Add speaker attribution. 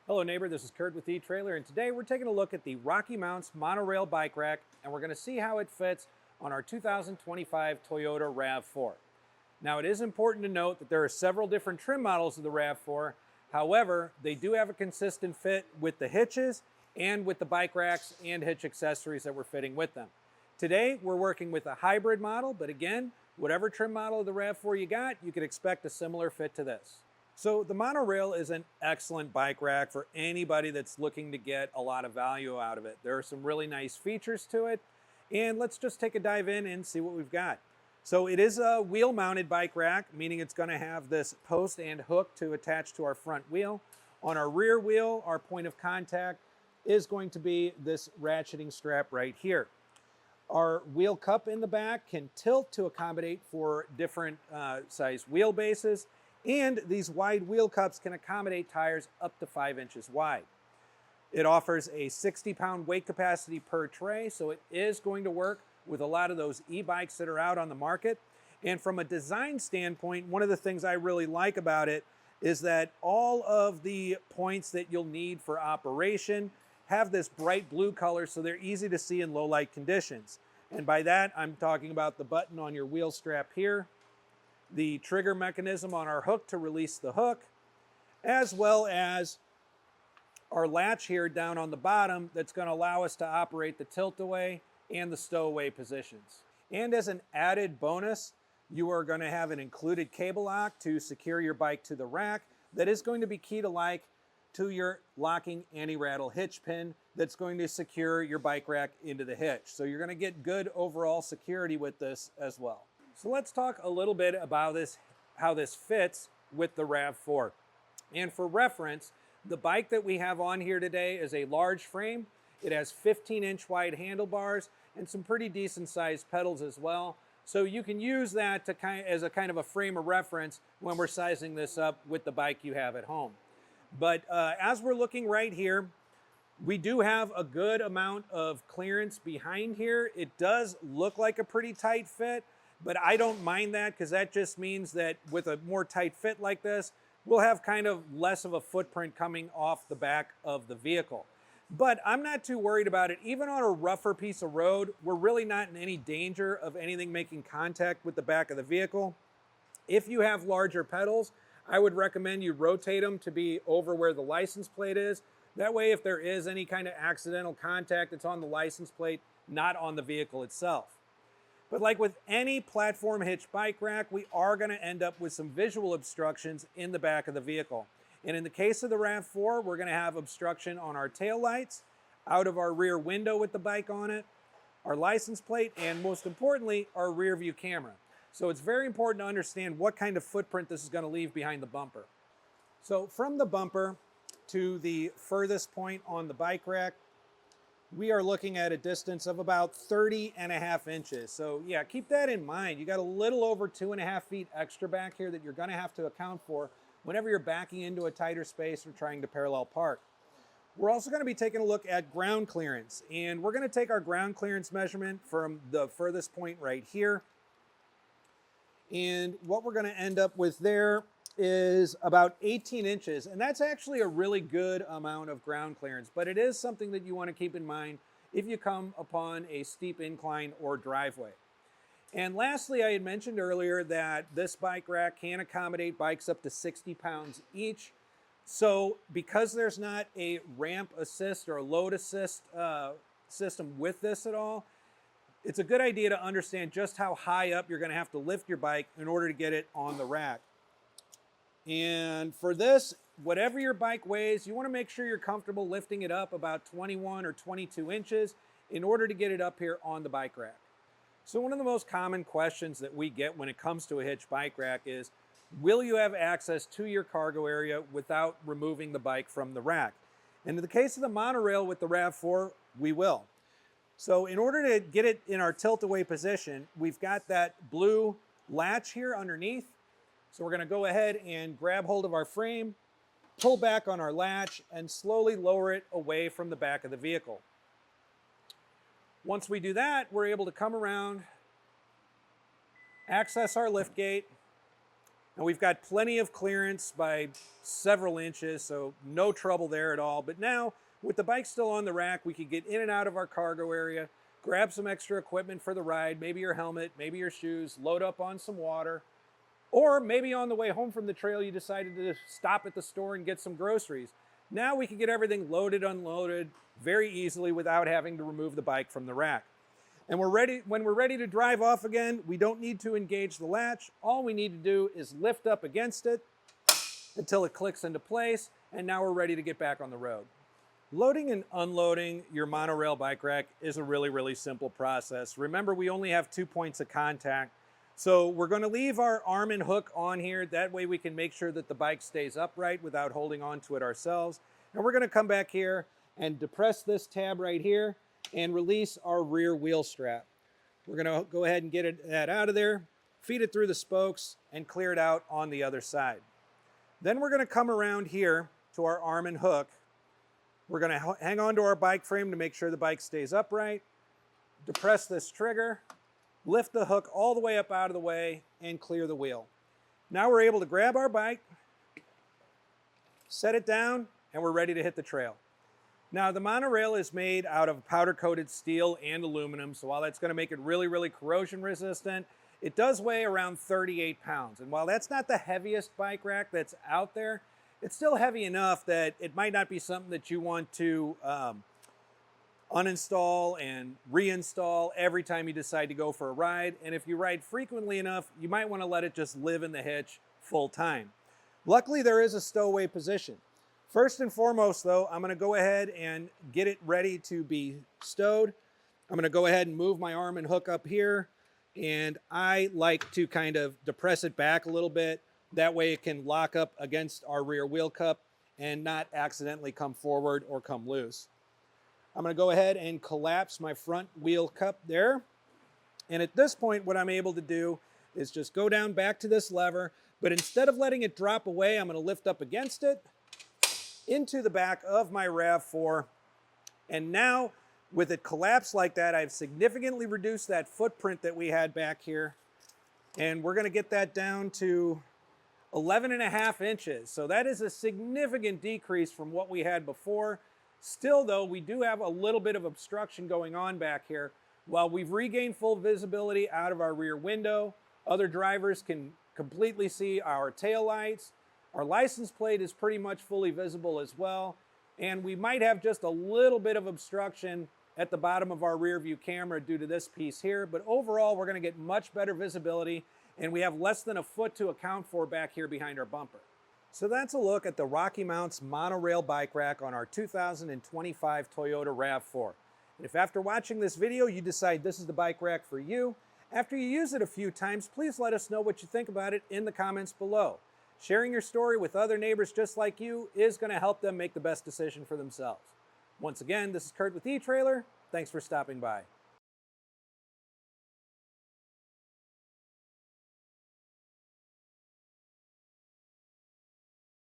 Speaker 1: Hello neighbor, this is Curt with eTrailer, and today we're taking a look at the RockyMounts MonoRail Bike Rack, and we're going to see how it fits on our 2025 Toyota RAV4. Now it is important to note that there are several different trim models of the RAV4. However, they do have a consistent fit with the hitches and with the bike racks and hitch accessories that we're fitting with them. Today we're working with a hybrid model, but again, whatever trim model of the RAV4 you got, you could expect a similar fit to this. So the monorail is an excellent bike rack for anybody that's looking to get a lot of value out of it. There are some really nice features to it, and let's just take a dive in and see what we've got. So it is a wheel-mounted bike rack, meaning it's going to have this post and hook to attach to our front wheel. On our rear wheel, our point of contact is going to be this ratcheting strap right here. Our wheel cup in the back can tilt to accommodate for different size wheelbases. And these wide wheel cups can accommodate tires up to 5 inches wide. It offers a 60-pound weight capacity per tray, so it is going to work with a lot of those e-bikes that are out on the market. And from a design standpoint, one of the things I really like about it is that all of the points that you'll need for operation have this bright blue color, so they're easy to see in low light conditions. And by that, I'm talking about the button on your wheel strap here, the trigger mechanism on our hook to release the hook, as well as our latch here down on the bottom that's going to allow us to operate the tilt-away and the stowaway positions. And as an added bonus, you are going to have an included cable lock to secure your bike to the rack that is going to be key to your locking anti-rattle hitch pin that's going to secure your bike rack into the hitch. So you're going to get good overall security with this as well. So let's talk a little bit about how this fits with the RAV4. And for reference, the bike that we have on here today is a large frame. It has 15-inch wide handlebars and some pretty decent sized pedals as well. So you can use that as a kind of a frame of reference when we're sizing this up with the bike you have at home. But as we're looking right here, we do have a good amount of clearance behind here. It does look like a pretty tight fit, but I don't mind that because that just means that with a more tight fit like this, we'll have kind of less of a footprint coming off the back of the vehicle. But I'm not too worried about it. Even on a rougher piece of road, we're really not in any danger of anything making contact with the back of the vehicle. If you have larger pedals, I would recommend you rotate them to be over where the license plate is. That way, if there is any kind of accidental contact, it's on the license plate, not on the vehicle itself. But like with any platform hitch bike rack, we are going to end up with some visual obstructions in the back of the vehicle. And in the case of the RAV4, we're going to have obstruction on our tail lights, out of our rear window with the bike on it, our license plate, and most importantly, our rear view camera. So it's very important to understand what kind of footprint this is going to leave behind the bumper. So from the bumper to the furthest point on the bike rack, we are looking at a distance of about 30.5 inches. So yeah, keep that in mind. You got a little over 2.5 feet extra back here that you're going to have to account for whenever you're backing into a tighter space or trying to parallel park. We're also going to be taking a look at ground clearance, and we're going to take our ground clearance measurement from the furthest point right here. And what we're going to end up with there is about 18 inches, and that's actually a really good amount of ground clearance, but it is something that you want to keep in mind if you come upon a steep incline or driveway. And lastly, I had mentioned earlier that this bike rack can accommodate bikes up to 60 pounds each. So because there's not a ramp assist or a load assist system with this at all, it's a good idea to understand just how high up you're going to have to lift your bike in order to get it on the rack. And for this, whatever your bike weighs, you want to make sure you're comfortable lifting it up about 21 or 22 inches in order to get it up here on the bike rack. So one of the most common questions that we get when it comes to a hitch bike rack is, will you have access to your cargo area without removing the bike from the rack? And in the case of the monorail with the RAV4, we will. So in order to get it in our tilt-away position, we've got that blue latch here underneath. So we're going to go ahead and grab hold of our frame, pull back on our latch, and slowly lower it away from the back of the vehicle. Once we do that, we're able to come around, access our lift gate, And we've got plenty of clearance by several inches, so no trouble there at all. But now, with the bike still on the rack, we can get in and out of our cargo area, grab some extra equipment for the ride, maybe your helmet, maybe your shoes, load up on some water, or maybe on the way home from the trail you decided to stop at the store and get some groceries. Now we can get everything loaded, unloaded very easily without having to remove the bike from the rack. And when we're ready to drive off again, we don't need to engage the latch. All we need to do is lift up against it until it clicks into place, and now we're ready to get back on the road. Loading and unloading your monorail bike rack is a really, really simple process. Remember, we only have 2 points of contact. So we're going to leave our arm and hook on here. That way we can make sure that the bike stays upright without holding on to it ourselves. And we're going to come back here and depress this tab right here and release our rear wheel strap. We're going to go ahead and get that out of there, feed it through the spokes, and clear it out on the other side. Then we're going to come around here to our arm and hook. We're going to hang on to our bike frame to make sure the bike stays upright, depress this trigger, lift the hook all the way up out of the way, and clear the wheel. Now we're able to grab our bike, set it down, and we're ready to hit the trail. Now the monorail is made out of powder-coated steel and aluminum, so while that's going to make it really, really corrosion resistant, it does weigh around 38 pounds. And while that's not the heaviest bike rack that's out there, it's still heavy enough that it might not be something that you want to uninstall and reinstall every time you decide to go for a ride. And if you ride frequently enough, you might want to let it just live in the hitch full time. Luckily, there is a stowaway position. First and foremost, though, I'm going to go ahead and get it ready to be stowed. I'm going to go ahead and move my arm and hook up here. And I like to kind of depress it back a little bit. That way it can lock up against our rear wheel cup and not accidentally come forward or come loose. I'm going to go ahead and collapse my front wheel cup there. And at this point, what I'm able to do is just go down back to this lever, but instead of letting it drop away, I'm going to lift up against it into the back of my RAV4. And now, with it collapsed like that, I've significantly reduced that footprint that we had back here. And we're going to get that down to 11.5 inches. So that is a significant decrease from what we had before. Still, though, we do have a little bit of obstruction going on back here. While we've regained full visibility out of our rear window, other drivers can completely see our taillights. Our license plate is pretty much fully visible as well. And we might have just a little bit of obstruction at the bottom of our rear view camera due to this piece here. But overall, we're going to get much better visibility, and we have less than a foot to account for back here behind our bumper. So that's a look at the RockyMounts MonoRail Bike Rack on our 2025 Toyota RAV4. And if after watching this video you decide this is the bike rack for you, after you use it a few times, please let us know what you think about it in the comments below. Sharing your story with other neighbors just like you is going to help them make the best decision for themselves. Once again, this is Curt with eTrailer. Thanks for stopping by.